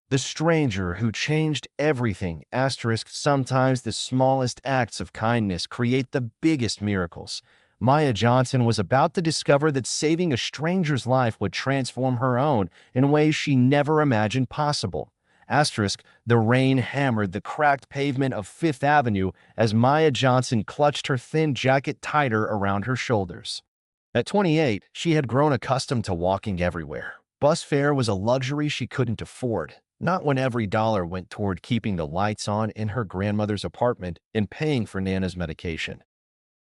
The stranger who changed everything. Asterisk, sometimes the smallest acts of kindness create the biggest miracles. Maya Johnson was about to discover that saving a stranger's life would transform her own in ways she never imagined possible. Asterisk, the rain hammered the cracked pavement of Fifth Avenue as Maya Johnson clutched her thin jacket tighter around her shoulders. At 28, she had grown accustomed to walking everywhere. Bus fare was a luxury she couldn't afford, not when every dollar went toward keeping the lights on in her grandmother's apartment and paying for Nana's medication.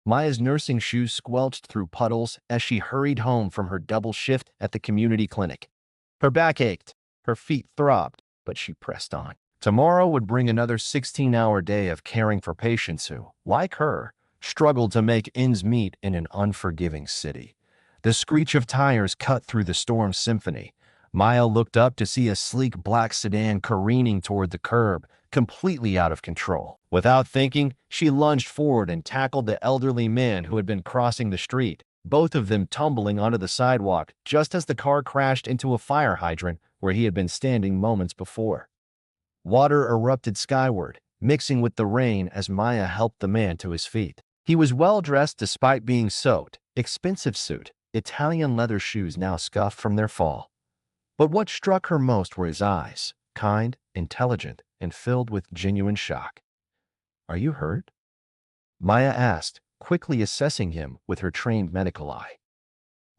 Maya's nursing shoes squelched through puddles as she hurried home from her double shift at the community clinic. Her back ached, her feet throbbed, but she pressed on. Tomorrow would bring another 16-hour day of caring for patients who, like her, struggled to make ends meet in an unforgiving city. The screech of tires cut through the storm's symphony. Maya looked up to see a sleek black sedan careening toward the curb, completely out of control. Without thinking, she lunged forward and tackled the elderly man who had been crossing the street, both of them tumbling onto the sidewalk just as the car crashed into a fire hydrant where he had been standing moments before. Water erupted skyward, mixing with the rain as Maya helped the man to his feet. He was well-dressed despite being soaked, expensive suit, Italian leather shoes now scuffed from their fall. But what struck her most were his eyes, kind, intelligent, and filled with genuine shock. "Are you hurt?" Maya asked, quickly assessing him with her trained medical eye.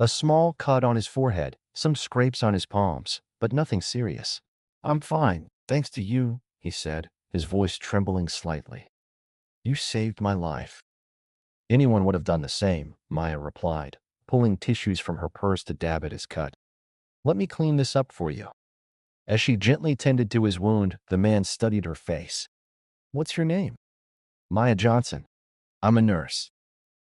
A small cut on his forehead, some scrapes on his palms, but nothing serious. "I'm fine, thanks to you," he said, his voice trembling slightly. "You saved my life." "Anyone would have done the same," Maya replied, pulling tissues from her purse to dab at his cut. "Let me clean this up for you." As she gently tended to his wound, the man studied her face. "What's your name?" "Maya Johnson. I'm a nurse."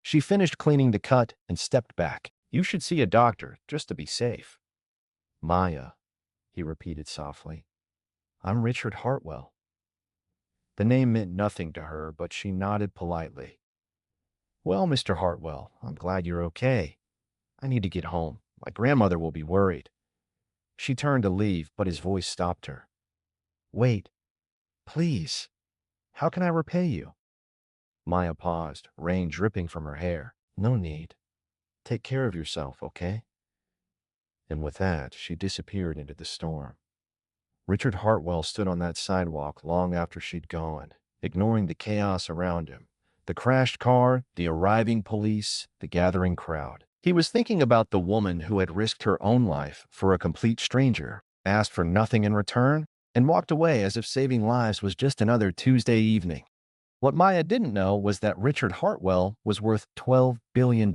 She finished cleaning the cut and stepped back. "You should see a doctor, just to be safe." "Maya," he repeated softly. "I'm Richard Hartwell." The name meant nothing to her, but she nodded politely. "Well, Mr. Hartwell, I'm glad you're okay. I need to get home. My grandmother will be worried." She turned to leave, but his voice stopped her. "Wait, please. How can I repay you?" Maya paused, rain dripping from her hair. "No need. Take care of yourself, okay?" And with that, she disappeared into the storm. Richard Hartwell stood on that sidewalk long after she'd gone, ignoring the chaos around him. The crashed car, the arriving police, the gathering crowd. He was thinking about the woman who had risked her own life for a complete stranger, asked for nothing in return, and walked away as if saving lives was just another Tuesday evening. What Maya didn't know was that Richard Hartwell was worth $12 billion.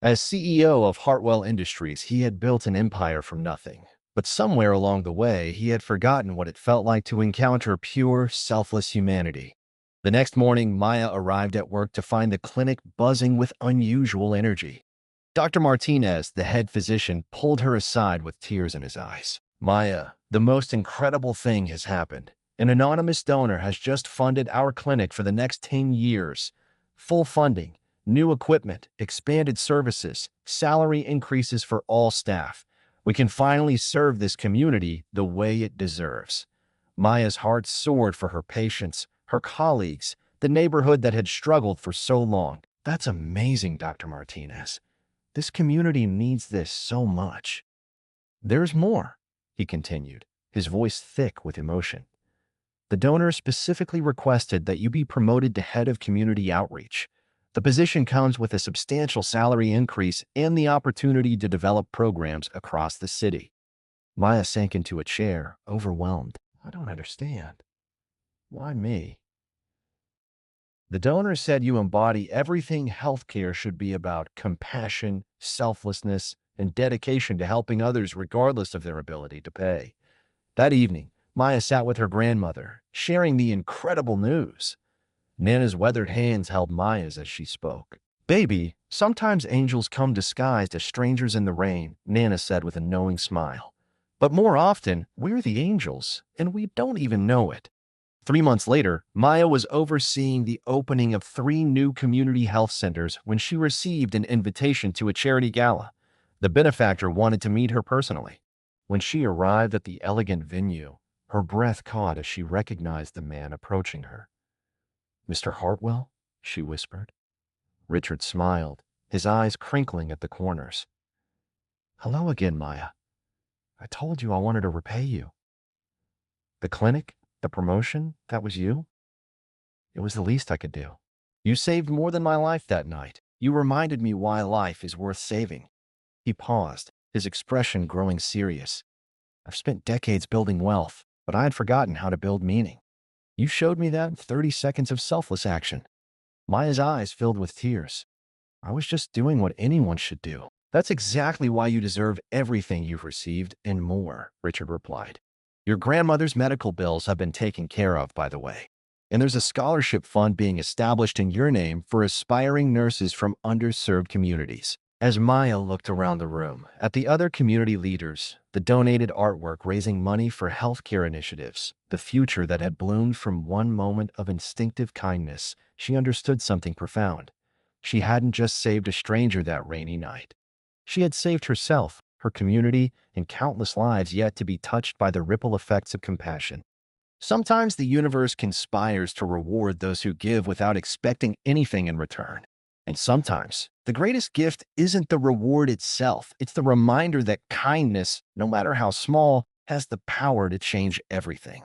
As CEO of Hartwell Industries, he had built an empire from nothing. But somewhere along the way, he had forgotten what it felt like to encounter pure, selfless humanity. The next morning, Maya arrived at work to find the clinic buzzing with unusual energy. Dr. Martinez, the head physician, pulled her aside with tears in his eyes. "Maya, the most incredible thing has happened. An anonymous donor has just funded our clinic for the next 10 years. Full funding, new equipment, expanded services, salary increases for all staff. We can finally serve this community the way it deserves." Maya's heart soared for her patients, her colleagues, the neighborhood that had struggled for so long. "That's amazing, Dr. Martinez. This community needs this so much." "There's more," he continued, his voice thick with emotion. "The donor specifically requested that you be promoted to head of community outreach. The position comes with a substantial salary increase and the opportunity to develop programs across the city." Maya sank into a chair, overwhelmed. "I don't understand. Why me?" "The donor said you embody everything healthcare should be about: compassion, selflessness, and dedication to helping others regardless of their ability to pay." That evening, Maya sat with her grandmother, sharing the incredible news. Nana's weathered hands held Maya's as she spoke. "Baby, sometimes angels come disguised as strangers in the rain," Nana said with a knowing smile. "But more often, we're the angels, and we don't even know it." 3 months later, Maya was overseeing the opening of 3 new community health centers when she received an invitation to a charity gala. The benefactor wanted to meet her personally. When she arrived at the elegant venue, Her breath caught as she recognized the man approaching her. "Mr. Hartwell?" she whispered. Richard smiled, his eyes crinkling at the corners. "Hello again, Maya. I told you I wanted to repay you." "The clinic? The promotion? That was you?" "It was the least I could do. You saved more than my life that night. You reminded me why life is worth saving." He paused, his expression growing serious. "I've spent decades building wealth, but I had forgotten how to build meaning. You showed me that in 30 seconds of selfless action." Maya's eyes filled with tears. "I was just doing what anyone should do." "That's exactly why you deserve everything you've received and more," Richard replied. "Your grandmother's medical bills have been taken care of, by the way. And there's a scholarship fund being established in your name for aspiring nurses from underserved communities." As Maya looked around the room at the other community leaders, the donated artwork raising money for healthcare initiatives, the future that had bloomed from one moment of instinctive kindness, she understood something profound. She hadn't just saved a stranger that rainy night. She had saved herself, her community, and countless lives yet to be touched by the ripple effects of compassion. Sometimes the universe conspires to reward those who give without expecting anything in return. And sometimes the greatest gift isn't the reward itself, it's the reminder that kindness, no matter how small, has the power to change everything.